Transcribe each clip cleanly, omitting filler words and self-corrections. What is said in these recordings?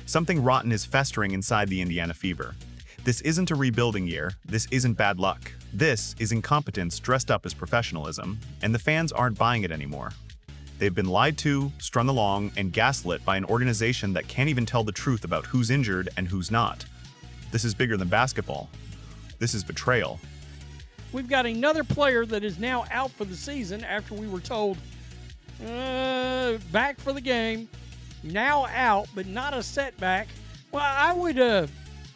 Something rotten is festering inside the Indiana Fever. This isn't a rebuilding year, this isn't bad luck. This is incompetence dressed up as professionalism, and the fans aren't buying it anymore. They've been lied to, strung along, and gaslit by an organization that can't even tell the truth about who's injured and who's not. This is bigger than basketball. This is betrayal. We've got another player that is now out for the season after we were told, back for the game, now out, but not a setback. Well, I would,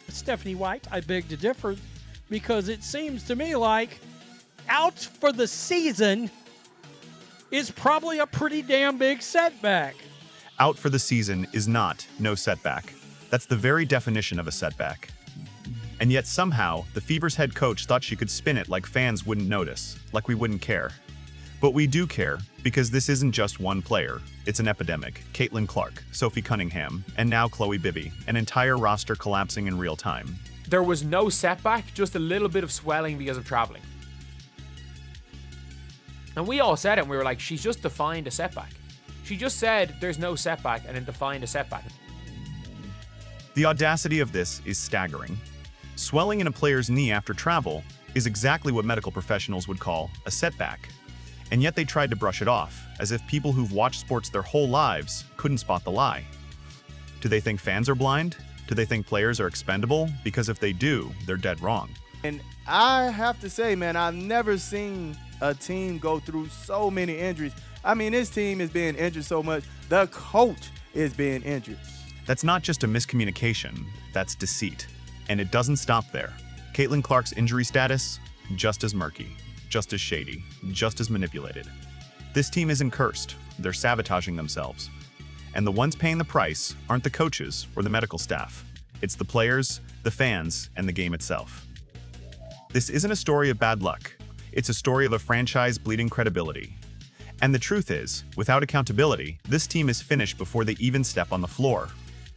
Stephanie White, I beg to differ, because it seems to me like out for the season is probably a pretty damn big setback. Out for the season is not no setback. That's the very definition of a setback. And yet somehow, the Fever's head coach thought she could spin it like fans wouldn't notice, like we wouldn't care. But we do care, because this isn't just one player. It's an epidemic. Caitlin Clark, Sophie Cunningham, and now Chloe Bibby, an entire roster collapsing in real time. There was no setback, just a little bit of swelling because of traveling. And we all said it, and we were like, she's just defined a setback. She just said there's no setback and then defined a setback. The audacity of this is staggering. Swelling in a player's knee after travel is exactly what medical professionals would call a setback. And yet they tried to brush it off, as if people who've watched sports their whole lives couldn't spot the lie. Do they think fans are blind? Do they think players are expendable? Because if they do, they're dead wrong. And I have to say, man, I've never seen a team go through so many injuries. I mean, this team is being injured so much. The coach is being injured. That's not just a miscommunication, that's deceit. And it doesn't stop there. Caitlin Clark's injury status, just as murky, just as shady, just as manipulated. This team isn't cursed, they're sabotaging themselves. And the ones paying the price aren't the coaches or the medical staff. It's the players, the fans, and the game itself. This isn't a story of bad luck. It's a story of a franchise bleeding credibility. And the truth is, without accountability, this team is finished before they even step on the floor.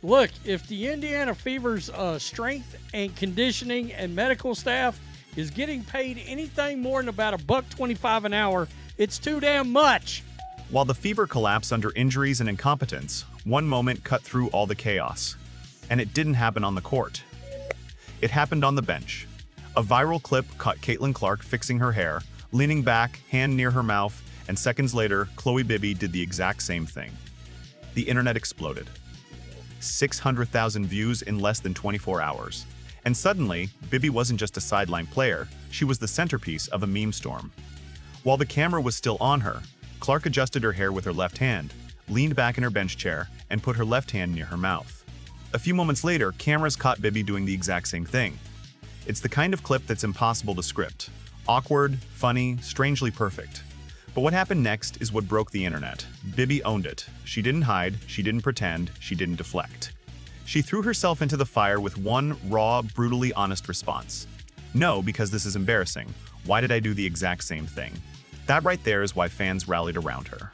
Look, if the Indiana Fever's strength and conditioning and medical staff is getting paid anything more than about $1.25 an hour, it's too damn much. While the Fever collapsed under injuries and incompetence, one moment cut through all the chaos. And it didn't happen on the court. It happened on the bench. A viral clip caught Caitlin Clark fixing her hair, leaning back, hand near her mouth, and seconds later, Chloe Bibby did the exact same thing. The internet exploded. 600,000 views in less than 24 hours. And suddenly, Bibby wasn't just a sideline player, she was the centerpiece of a meme storm. While the camera was still on her, Clark adjusted her hair with her left hand, leaned back in her bench chair, and put her left hand near her mouth. A few moments later, cameras caught Bibby doing the exact same thing. It's the kind of clip that's impossible to script. Awkward, funny, strangely perfect. But what happened next is what broke the internet. Bibby owned it. She didn't hide, she didn't pretend, she didn't deflect. She threw herself into the fire with one raw, brutally honest response. No, because this is embarrassing. Why did I do the exact same thing? That right there is why fans rallied around her.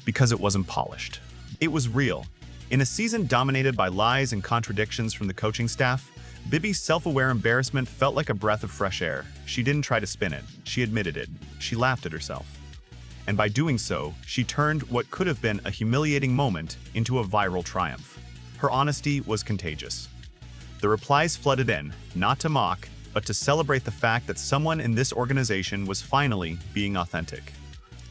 Because it wasn't polished. It was real. In a season dominated by lies and contradictions from the coaching staff, Bibby's self-aware embarrassment felt like a breath of fresh air. She didn't try to spin it. She admitted it. She laughed at herself. And by doing so, she turned what could have been a humiliating moment into a viral triumph. Her honesty was contagious. The replies flooded in, not to mock, but to celebrate the fact that someone in this organization was finally being authentic.